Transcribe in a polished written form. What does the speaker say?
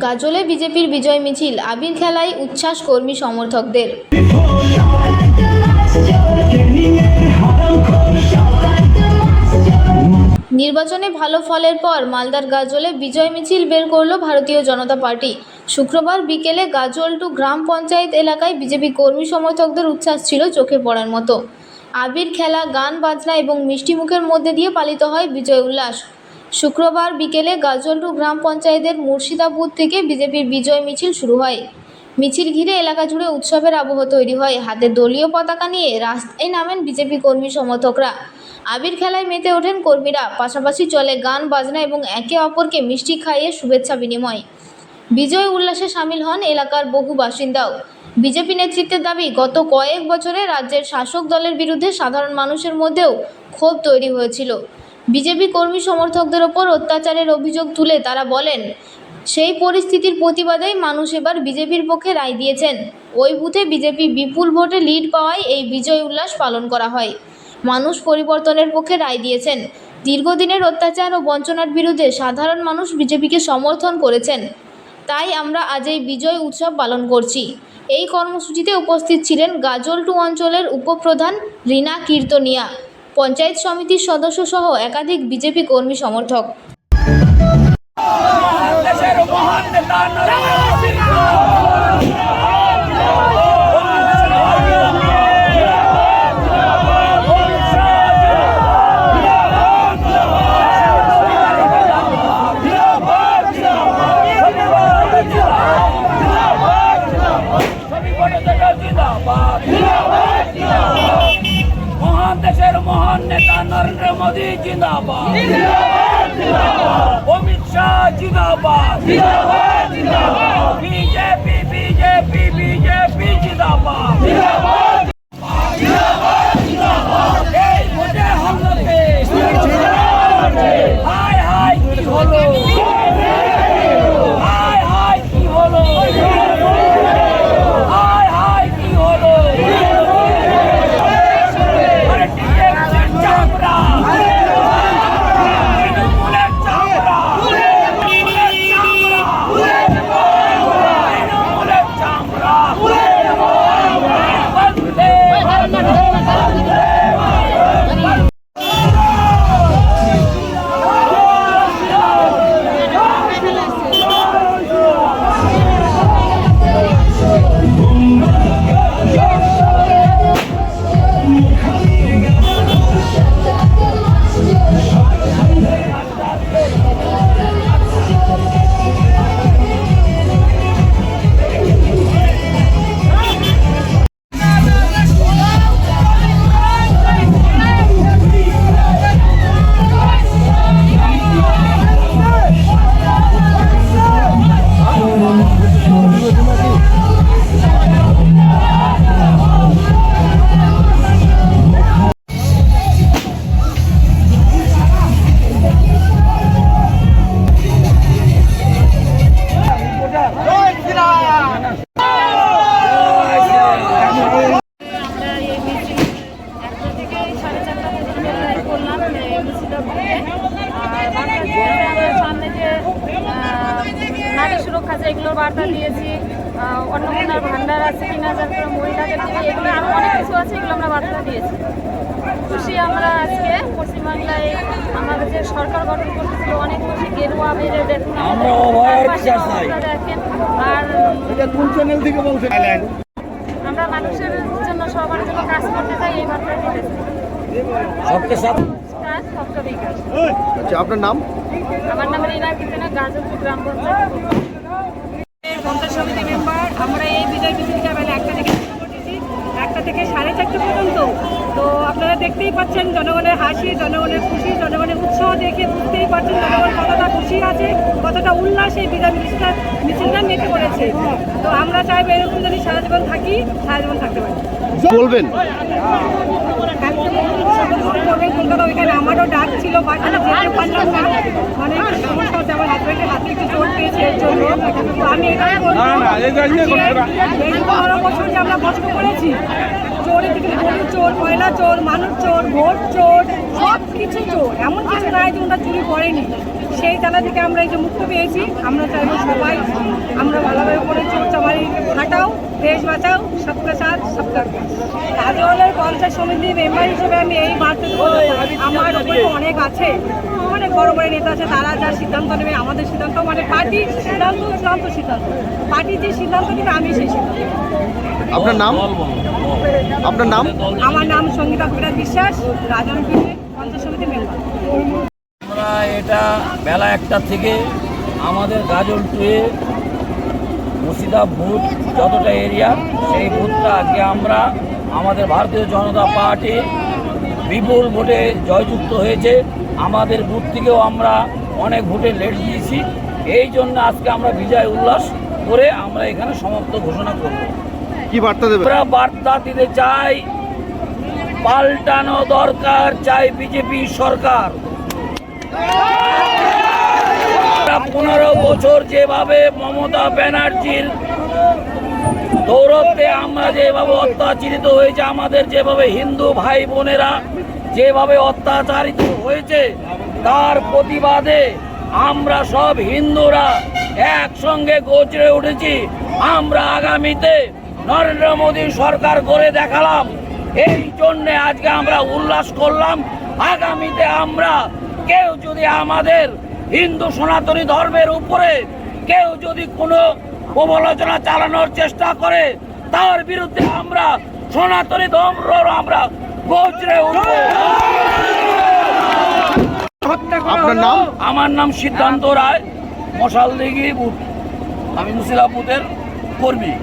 গাজলে বিজেপির বিজয় মিছিল, আবির খেলায় উচ্ছ্বাস কর্মী সমর্থকদের। নির্বাচনে ভালো ফলের পর মালদার গাজলে বিজয় মিছিল বের করল ভারতীয় জনতা পার্টি। শুক্রবার বিকেলে গাজল টু গ্রাম পঞ্চায়েত এলাকায় বিজেপি কর্মী সমর্থকদের উচ্ছ্বাস ছিল চোখে পড়ার মতো। আবির খেলা, গান বাজনা এবং মিষ্টি মুখের মধ্যে দিয়ে পালিত হয় বিজয় উল্লাস। শুক্রবার বিকেলে গাজল টু গ্রাম পঞ্চায়েতের মুর্শিদাপুর থেকে বিজেপির বিজয় মিছিল শুরু হয়। মিছিল ঘিরে এলাকা জুড়ে উৎসবের আবহ তৈরি হয়। হাতে দলীয় পতাকা নিয়ে রাস্তায় নামেন বিজেপি কর্মী সমর্থকরা। আবির খেলায় মেতে ওঠেন কর্মীরা। পাশাপাশি চলে গান বাজনা এবং একে অপরকে মিষ্টি খাইয়ে শুভেচ্ছা বিনিময়। বিজয় উল্লাসে সামিল হন এলাকার বহু বাসিন্দাও। বিজেপি নেতৃত্বের দাবি, গত কয়েক বছরে রাজ্যের শাসক দলের বিরুদ্ধে সাধারণ মানুষের মধ্যেও ক্ষোভ তৈরি হয়েছিল। বিজেপি কর্মী সমর্থকদের ওপর অত্যাচারের অভিযোগ তুলে তারা বলেন, সেই পরিস্থিতির প্রতিবাদেই মানুষ এবার বিজেপির পক্ষে রায় দিয়েছেন। ওই বুথে বিজেপি বিপুল ভোটে লিড পাওয়ায় এই বিজয় উল্লাস পালন করা হয়। মানুষ পরিবর্তনের পক্ষে রায় দিয়েছেন। দীর্ঘদিনের অত্যাচার ও বঞ্চনার বিরুদ্ধে সাধারণ মানুষ বিজেপিকে সমর্থন করেছেন। তাই আমরা আজ এই বিজয় উৎসব পালন করছি। এই কর্মসূচিতে উপস্থিত ছিলেন গাজল টু অঞ্চলের উপপ্রধান রীনা কীর্তনিয়া, পঞ্চায়েত সমিতির সদস্য সহ একাধিক বিজেপি কর্মী সমর্থক। মহান দেশের মহান নেতা নরেন্দ্র মোদী জিন্দাবাদ, অমিত শাহ জিন্দাবাদ, বিজেপি বিজেপি বিজেপি জিন্দাবাদ। এই ভোটে হামলাতে হায় হায় কি হলো, হায় হায় কি হলো, হায় হায় কি হলো। নারী সুরক্ষা যেগুলোর বার্তা দিয়েছি, অন্নপূর্ণার ভান্ডার আছে, 3000 করে মহিলাদের দিকে, এগুলো আরও অনেক কিছু আছে, এগুলো আমরা বার্তা দিয়েছি। খুশি আমরা আজকে পশ্চিমবাংলায় আমাদের যে সরকার গঠন করতেছিল, অনেক খুশি। গেরুয়া মেরে দেখুন, দেখেন। আর আমরা মানুষের জন্য, সবার জন্য কাজ করতে চাই, এই বার্তা দিতেছি। আপনার নাম? আমার নাম রীনা কীর্তনিয়া, গাজল টু গ্রাম পঞ্চায়েত সমিতি মেম্বার। আমরা এই বিজয় মিছিলটা বেলা 1টা থেকে শুরু করতেছি, 1টা থেকে 4:30 পর্যন্ত। তো আপনারা দেখতেই পাচ্ছেন জনগণের হাসি, জনগণের খুশি, জনগণের উৎসাহ দেখে বুঝতেই পারছেন জনগণ কতটা খুশি আছে, কতটা উল্লাস এই বিজয় মিছিলটা মেতে পড়েছে। তো আমরা চাইবো এরকম যদি সারা জীবন থাকি, সারা জীবন থাকতে পারি। বলবেন কলকাতা, ওইখানে আমারও ডাক ছিল, বাট আমি যেতে পারলাম না। অনেক সমস্যা হচ্ছে, আমার হাজব্যান্ডের হাতে একটু চোট পেয়েছে, এর জন্য। তো আমি এটাই বলবো, এই 12 বছর যে আমরা কষ্ট করেছি, চোরের দিকে চোর, ময়লা চোর, মানুষ চোর, ভোট চোর, সব কিছু চোর, এমন কিছু নয় যে ওনারা চুরি করেনি। সেই জায়গা থেকে আমরা এই যে মুক্তি পেয়েছি। আমরা চাইবো সবাই আমরা ভালোভাবে করে চোর চামারি হাঁটাও, দেশ বাঁচাও, সবকা সাথ সবকা বিকাশ। রাজওয়ালের পঞ্চায়েত সমিতির মেম্বার হিসেবে আমি এই বার্তা দেবো, আমার উপরে অনেক আছে, অনেক বড় বড় নেতা আছে, তারা যা সিদ্ধান্ত নেবে আমাদের সিদ্ধান্ত মানে পার্টির সিদ্ধান্ত, চূড়ান্ত সিদ্ধান্ত। পার্টি যে সিদ্ধান্ত নেবে আমি সেই সিদ্ধান্ত। আপনার নাম? আপনার নাম? আমার নাম সঙ্গীতা বিরাট বিশ্বাস, রাজনপুর পঞ্চায়েত সমিতির মেম্বার। আমরা এটা বেলা 1টা থেকে আমাদের গাজল টুয়ে মুর্শিদা বুথ যতটা এরিয়া, সেই বুথটা আজকে আমরা আমাদের ভারতীয় জনতা পার্টি বিপুল ভোটে জয়যুক্ত হয়েছে। আমাদের বুথ থেকেও আমরা অনেক ভোটে লেট দিয়েছি। এই জন্য আজকে আমরা বিজয় উল্লাস করে আমরা এখানে সমাপ্ত ঘোষণা করব। কি বার্তা দেবেন? আমরা বার্তা দিতে চাই, পাল্টানো দরকার, চাই বিজেপি সরকার। 15 বছর যেভাবে মমতা ব্যানার্জির দৌরত্বে আমরা যেভাবে অত্যাচারিত হয়েছে, আমাদের যেভাবে হিন্দু ভাই বোনেরা যেভাবে অত্যাচারিত হয়েছে, তার প্রতিবাদে আমরা সব হিন্দুরা একসঙ্গে গর্জে উঠেছি। আমরা আগামীতে নরেন্দ্র মোদী সরকার করে দেখালাম। এই জন্য আজকে আমরা উল্লাস করলাম। আগামীতে আমরা কেউ যদি আমাদের হিন্দু সনাতনী ধর্মের উপরে কেউ যদি কোনো প্রবঞ্চনা চালানোর চেষ্টা করে, তার বিরুদ্ধে আমরা সনাতনী ধর্ম আমরা গর্জে উঠব। আপনার নাম? আমার নাম সিদ্ধান্ত রায়, মশালদিঘি বুথ। আমি মুর্শিদাবাদ বুথের কর্মী।